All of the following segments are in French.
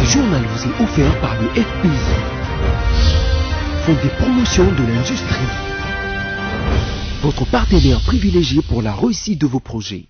journal vous est offert par le FPI, Fonds de promotion de l'industrie, votre partenaire privilégié pour la réussite de vos projets.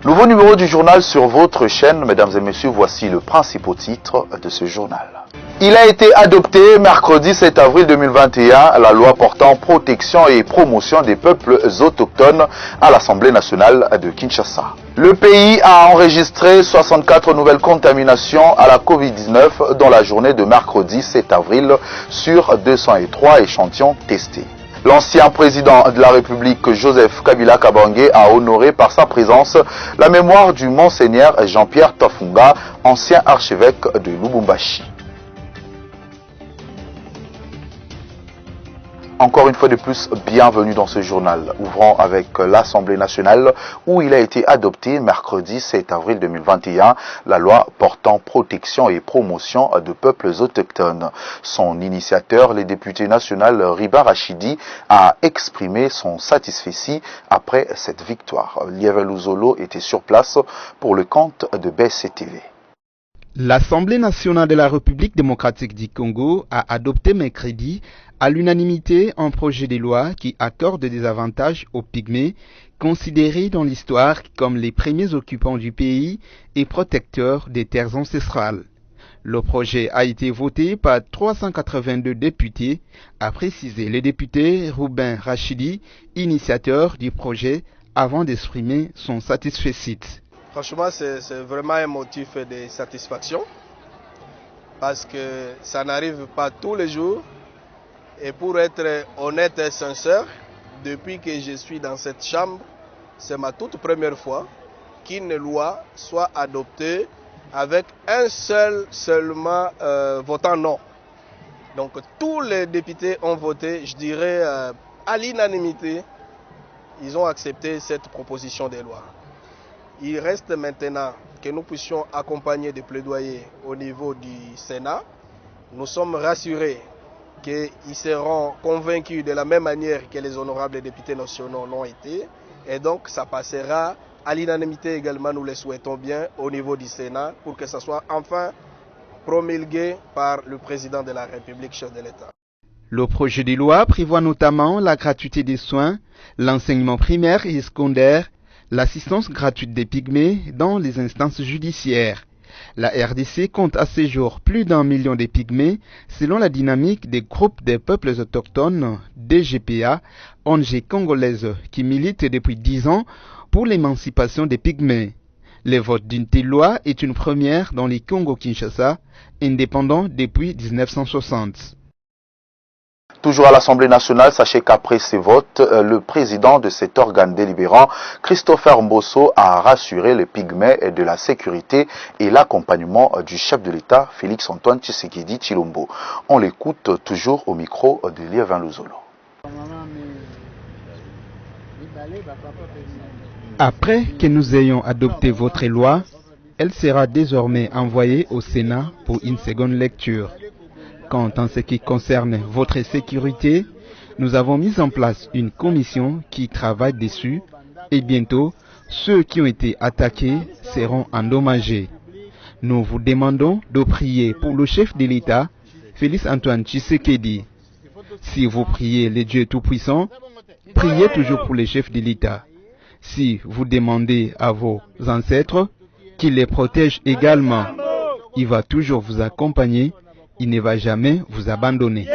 Nouveau numéro du journal sur votre chaîne, mesdames et messieurs, voici le principal titre de ce journal. Il a été adopté mercredi 7 avril 2021 la loi portant protection et promotion des peuples autochtones à l'Assemblée nationale de Kinshasa. Le pays a enregistré 64 nouvelles contaminations à la Covid-19 dans la journée de mercredi 7 avril sur 203 échantillons testés. L'ancien président de la République, Joseph Kabila Kabange, a honoré par sa présence la mémoire du monseigneur Jean-Pierre Tafunga, ancien archevêque de Lubumbashi. Encore une fois de plus, bienvenue dans ce journal. Ouvrons avec l'Assemblée nationale où il a été adopté mercredi 7 avril 2021 la loi portant protection et promotion de peuples autochtones. Son initiateur, le député national Riba Rachidi, a exprimé son satisfait après cette victoire. Lieve Luzolo était sur place pour le compte de BCTV. L'Assemblée nationale de la République démocratique du Congo a adopté mercredi à l'unanimité un projet de loi qui accorde des avantages aux Pygmées, considérés dans l'histoire comme les premiers occupants du pays et protecteurs des terres ancestrales. Le projet a été voté par 382 députés, a précisé le député Ruben Rachidi, initiateur du projet, avant d'exprimer son satisfait. Franchement, c'est vraiment un motif de satisfaction parce que ça n'arrive pas tous les jours. Et pour être honnête et sincère, depuis que je suis dans cette chambre, c'est ma toute première fois qu'une loi soit adoptée avec un seulement votant non. Donc tous les députés ont voté, je dirais à l'unanimité, ils ont accepté cette proposition de loi. Il reste maintenant que nous puissions accompagner des plaidoyers au niveau du Sénat. Nous sommes rassurés qu'ils seront convaincus de la même manière que les honorables députés nationaux l'ont été. Et donc ça passera à l'unanimité également, nous le souhaitons bien, au niveau du Sénat, pour que ça soit enfin promulgué par le président de la République, chef de l'État. Le projet de loi prévoit notamment la gratuité des soins, l'enseignement primaire et secondaire, l'assistance gratuite des Pygmées dans les instances judiciaires. La RDC compte à ce jour plus d'1 million de Pygmées selon la dynamique des groupes des peuples autochtones DGPA, ONG congolaise qui milite depuis 10 ans pour l'émancipation des Pygmées. Le vote d'une telle loi est une première dans les Congo-Kinshasa, indépendant depuis 1960. Toujours à l'Assemblée nationale, sachez qu'après ces votes, le président de cet organe délibérant, Christopher Mbosso, a rassuré les Pygmées de la sécurité et l'accompagnement du chef de l'État, Félix-Antoine Tshisekedi Tshilombo. On l'écoute toujours au micro de Lieve Luzolo. Après que nous ayons adopté votre loi, elle sera désormais envoyée au Sénat pour une seconde lecture. Quant en ce qui concerne votre sécurité, nous avons mis en place une commission qui travaille dessus et bientôt, ceux qui ont été attaqués seront endommagés. Nous vous demandons de prier pour le chef de l'État, Félix-Antoine Tshisekedi. Si vous priez le Dieu Tout-Puissant, priez toujours pour le chef de l'État. Si vous demandez à vos ancêtres qu'il les protège également, il va toujours vous accompagner. Il ne va jamais vous abandonner.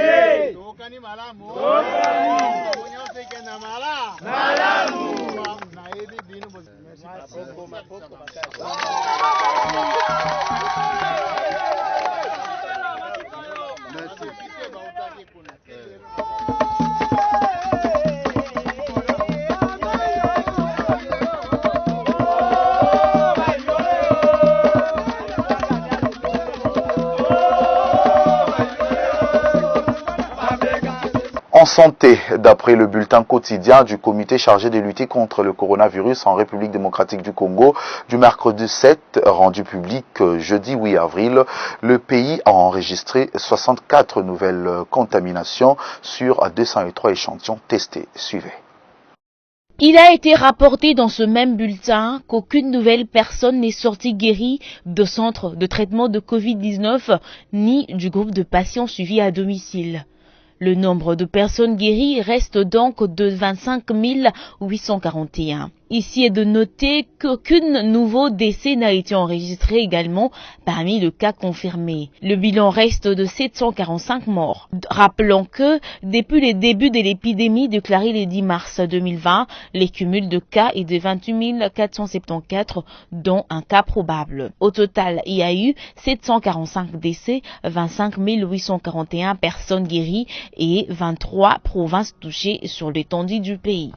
On en santé, d'après le bulletin quotidien du comité chargé de lutter contre le coronavirus en République démocratique du Congo du mercredi 7, rendu public jeudi 8 avril, le pays a enregistré 64 nouvelles contaminations sur 203 échantillons testés. Suivez. Il a été rapporté dans ce même bulletin qu'aucune nouvelle personne n'est sortie guérie de centre de traitement de Covid-19 ni du groupe de patients suivis à domicile. Le nombre de personnes guéries reste donc de 25 841. Ici est de noter qu'aucun nouveau décès n'a été enregistré également parmi les cas confirmés. Le bilan reste de 745 morts. Rappelons que depuis le début de l'épidémie déclarée le 10 mars 2020, les cumuls de cas est de 28 474, dont un cas probable. Au total, il y a eu 745 décès, 25 841 personnes guéries et 23 provinces touchées sur l'étendue du pays.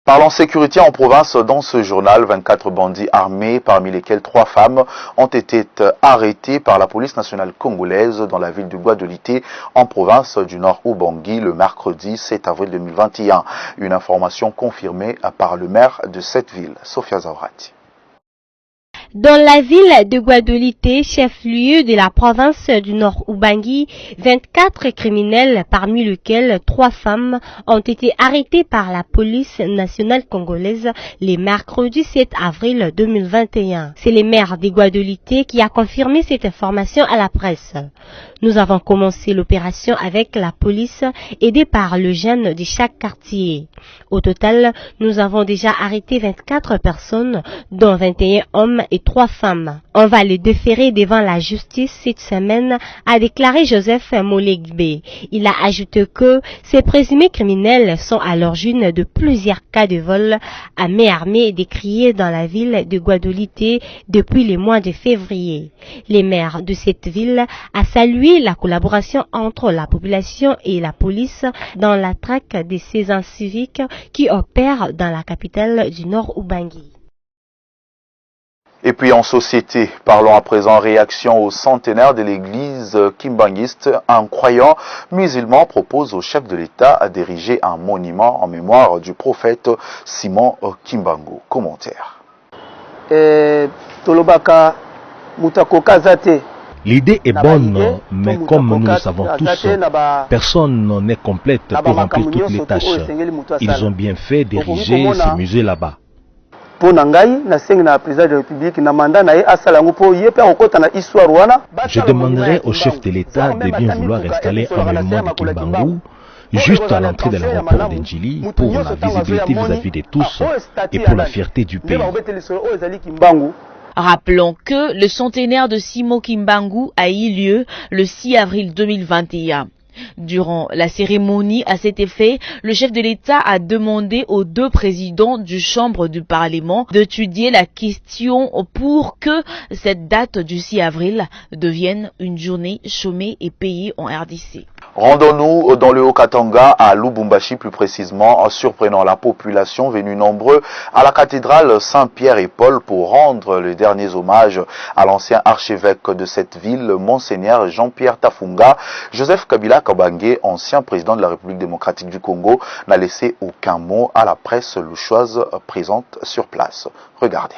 Parlons sécurité en province. Dans ce journal, 24 bandits armés, parmi lesquels 3 femmes, ont été arrêtés par la police nationale congolaise dans la ville de Guadolité, en province du Nord Ubangi, le mercredi 7 avril 2021. Une information confirmée par le maire de cette ville, Sophia Zaurati. Dans la ville de Guadolité, chef-lieu de la province du Nord Ubangi, 24 criminels, parmi lesquels 3 femmes, ont été arrêtés par la police nationale congolaise le mercredi 7 avril 2021. C'est le maire de Guadolité qui a confirmé cette information à la presse. Nous avons commencé l'opération avec la police, aidée par le jeune de chaque quartier. Au total, nous avons déjà arrêté 24 personnes, dont 21 hommes et 3 femmes. On va les déférer devant la justice cette semaine, a déclaré Joseph Molegbe. Il a ajouté que ces présumés criminels sont à l'origine de plusieurs cas de vol à main armée décriés dans la ville de Guadolité depuis le mois de février. Le maire de cette ville a salué la collaboration entre la population et la police dans la traque de ces inciviques qui opèrent dans la capitale du Nord Ubangi. Et puis en société, parlons à présent réaction au centenaire de l'église kimbanguiste. Un croyant musulman propose au chef de l'État d'ériger un monument en mémoire du prophète Simon Kimbangu. Commentaire. L'idée est bonne, mais comme nous le savons tous, personne n'est complète pour remplir toutes les tâches. Ils ont bien fait d'ériger ce musée là-bas. Je demanderai au chef de l'État de bien vouloir installer un monument de Kimbangu juste à l'entrée de l'aéroport d'Endjili pour la visibilité vis-à-vis de tous et pour la fierté du pays. Rappelons que le centenaire de Simon Kimbangu a eu lieu le 6 avril 2021. Durant la cérémonie à cet effet, le chef de l'État a demandé aux 2 présidents du Chambre du Parlement d'étudier la question pour que cette date du 6 avril devienne une journée chômée et payée en RDC. Rendons-nous dans le Haut-Katanga, à Lubumbashi plus précisément, en surprenant la population venue nombreux à la cathédrale Saint-Pierre et Paul pour rendre les derniers hommages à l'ancien archevêque de cette ville, Monseigneur Jean-Pierre Tafunga. Joseph Kabila Kabange, ancien président de la République démocratique du Congo, n'a laissé aucun mot à la presse louchoise présente sur place. Regardez.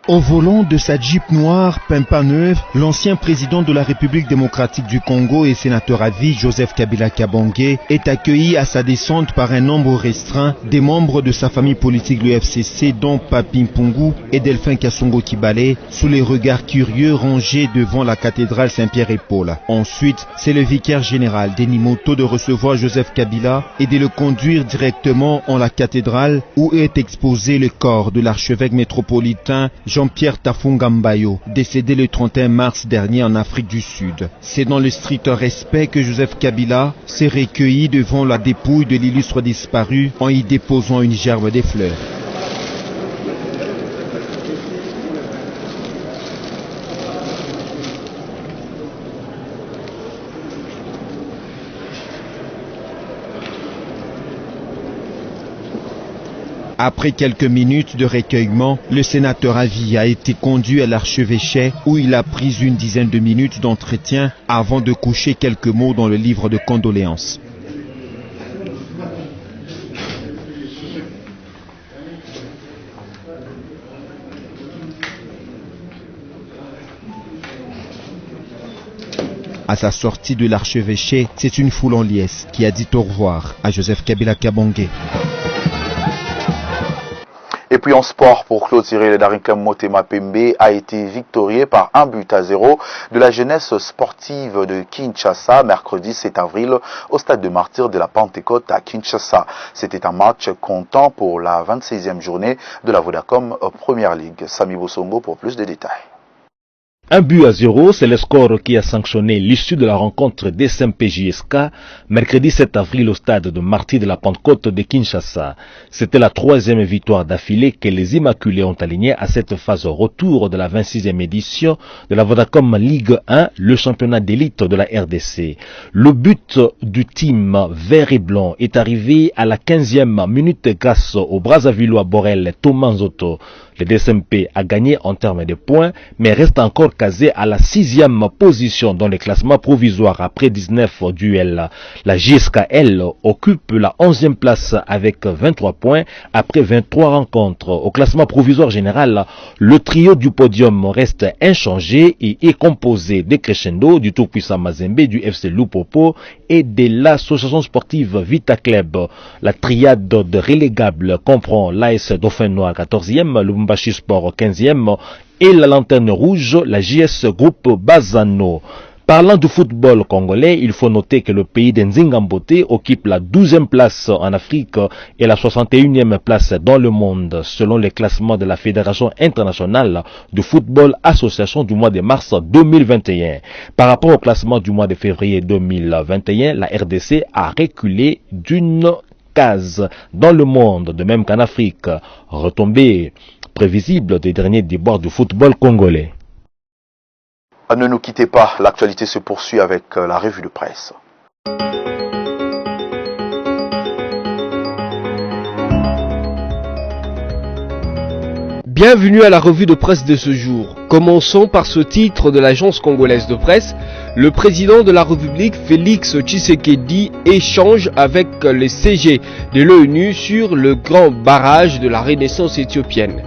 Au volant de sa Jeep noire Pimpa neuve, l'ancien président de la République démocratique du Congo et sénateur à vie Joseph Kabila Kabange est accueilli à sa descente par un nombre restreint des membres de sa famille politique de l'UFCC dont Papi Mpungu et Delphin Kassongo Kibale sous les regards curieux rangés devant la cathédrale Saint-Pierre et Paul. Ensuite, c'est le vicaire général Denis Moto de recevoir Joseph Kabila et de le conduire directement en la cathédrale où est exposé le corps de l'archevêque métropolitain Jean-Pierre Tafunga Mbayo, décédé le 31 mars dernier en Afrique du Sud. C'est dans le strict respect que Joseph Kabila s'est recueilli devant la dépouille de l'illustre disparu en y déposant une gerbe de fleurs. Après quelques minutes de recueillement, le sénateur à vie a été conduit à l'archevêché où il a pris une dizaine de minutes d'entretien avant de coucher quelques mots dans le livre de condoléances. À sa sortie de l'archevêché, c'est une foule en liesse qui a dit au revoir à Joseph Kabila Kabange. Et puis en sport, pour clôturer, le Daring Club Motema Pembe a été victorié par 1-0 de la jeunesse sportive de Kinshasa mercredi 7 avril au stade de Martyrs de la Pentecôte à Kinshasa. C'était un match comptant pour la 26e journée de la Vodacom Premier League. Sami Bosongo pour plus de détails. 1-0, c'est le score qui a sanctionné l'issue de la rencontre des SMPJSK mercredi 7 avril au stade de Martyrs de la Pentecôte de Kinshasa. C'était la 3e victoire d'affilée que les Immaculés ont alignée à cette phase retour de la 26e édition de la Vodacom Ligue 1, le championnat d'élite de la RDC. Le but du team vert et blanc est arrivé à la 15e minute grâce au Brazzavillois Borel Thomas Zoto. Le DSMP a gagné en termes de points, mais reste encore casé à la 6e position dans le classement provisoire après 19 duels. La JSKL occupe la 11e place avec 23 points après 23 rencontres. Au classement provisoire général, le trio du podium reste inchangé et est composé des Crescendo, du tout-puissant Mazembe, du FC Lupopo et de l'association sportive Vita Club. La triade de relégables comprend l'AS Dauphin Noir 14e, Lubumbashi Sport 15e et la Lanterne Rouge, la JS Groupe Bazano. Parlant du football congolais, il faut noter que le pays d'Nzingambote occupe la 12e place en Afrique et la 61e place dans le monde, selon les classements de la Fédération internationale du football association du mois de mars 2021. Par rapport au classement du mois de février 2021, la RDC a reculé d'une case dans le monde, de même qu'en Afrique. Retombée prévisible des derniers déboires du football congolais. Ne nous quittez pas, l'actualité se poursuit avec la revue de presse. Bienvenue à la revue de presse de ce jour. Commençons par ce titre de l'agence congolaise de presse. Le président de la République, Félix Tshisekedi, échange avec les CG de l'ONU sur le grand barrage de la Renaissance éthiopienne.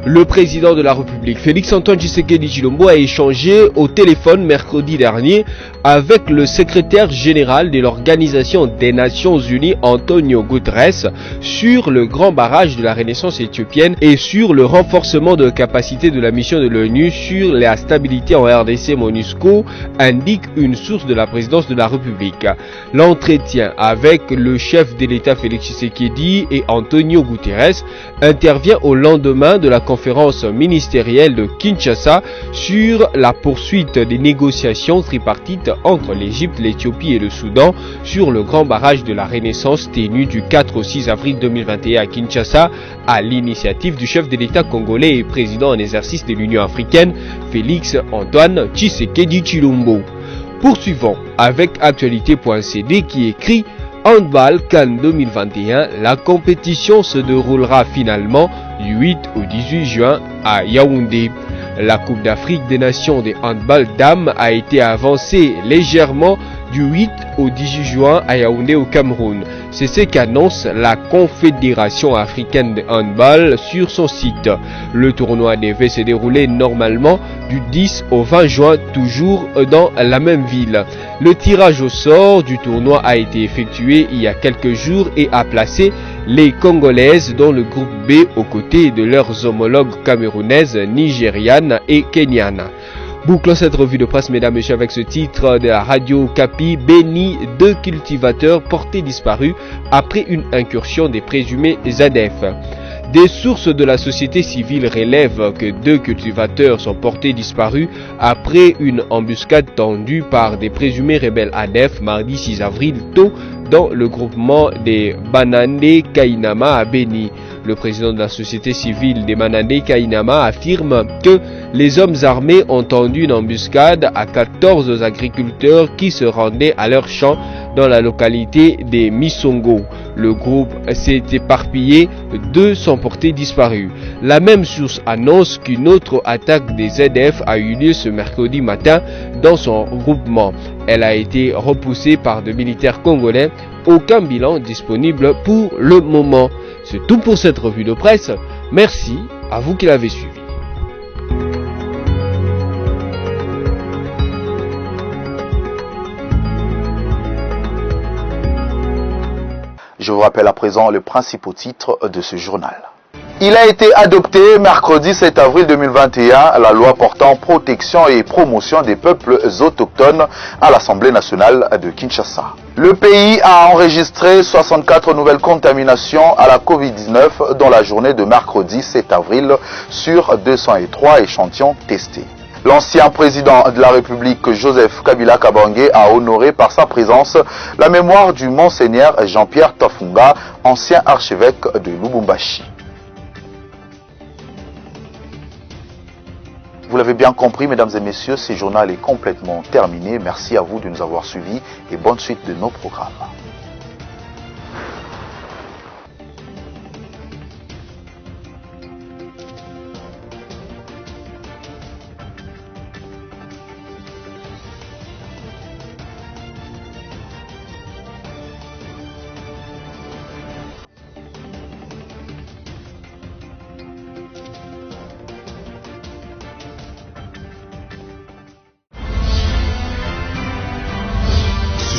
Le président de la République, Félix-Antoine Tshisekedi Tshilombo, a échangé au téléphone mercredi dernier avec le secrétaire général de l'Organisation des Nations Unies, Antonio Guterres, sur le grand barrage de la Renaissance éthiopienne et sur le renforcement de capacité de la mission de l'ONU sur la stabilité en RDC MONUSCO, indique une source de la présidence de la République. L'entretien avec le chef de l'État Félix Tshisekedi et Antonio Guterres intervient au lendemain de la conférence ministérielle de Kinshasa sur la poursuite des négociations tripartites entre l'Égypte, l'Éthiopie et le Soudan sur le grand barrage de la Renaissance tenu du 4 au 6 avril 2021 à Kinshasa à l'initiative du chef de l'État congolais et président en exercice de l'Union africaine, Félix-Antoine Tshisekedi Tshilombo. Poursuivons avec actualité.cd qui écrit Handball CAN 2021, la compétition se déroulera finalement du 8 au 18 juin à Yaoundé. La Coupe d'Afrique des Nations des handball dames a été avancée légèrement du 8 au 18 juin à Yaoundé au Cameroun. C'est ce qu'annonce la Confédération africaine de handball sur son site. Le tournoi devait se dérouler normalement du 10 au 20 juin, toujours dans la même ville. Le tirage au sort du tournoi a été effectué il y a quelques jours et a placé les Congolaises dans le groupe B aux côtés de leurs homologues camerounaises, nigérianes et kenyanes. Bouclons cette revue de presse, mesdames et messieurs, avec ce titre de la radio Capi. Béni, 2 cultivateurs portés disparus après une incursion des présumés ZF. Des sources de la société civile relèvent que 2 cultivateurs sont portés disparus après une embuscade tendue par des présumés rebelles ADF mardi 6 avril tôt dans le groupement des Banandé Kainama à Béni. Le président de la société civile des Banandé Kainama affirme que les hommes armés ont tendu une embuscade à 14 agriculteurs qui se rendaient à leur champ dans la localité des Misongo. Le groupe s'est éparpillé, 2 sont portés disparus. La même source annonce qu'une autre attaque des ZF a eu lieu ce mercredi matin dans son groupement. Elle a été repoussée par des militaires congolais. Aucun bilan disponible pour le moment. C'est tout pour cette revue de presse. Merci à vous qui l'avez suivi. Je vous rappelle à présent les principaux titres de ce journal. Il a été adopté mercredi 7 avril 2021 la loi portant protection et promotion des peuples autochtones à l'Assemblée nationale de Kinshasa. Le pays a enregistré 64 nouvelles contaminations à la Covid-19 dans la journée de mercredi 7 avril sur 203 échantillons testés. L'ancien président de la République, Joseph Kabila Kabange, a honoré par sa présence la mémoire du monseigneur Jean-Pierre Tafunga, ancien archevêque de Lubumbashi. Vous l'avez bien compris, mesdames et messieurs, ce journal est complètement terminé. Merci à vous de nous avoir suivis et bonne suite de nos programmes.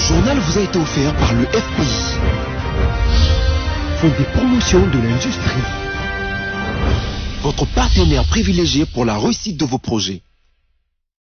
Ce journal vous a été offert par le FPI, Fonds des promotions de l'industrie, votre partenaire privilégié pour la réussite de vos projets.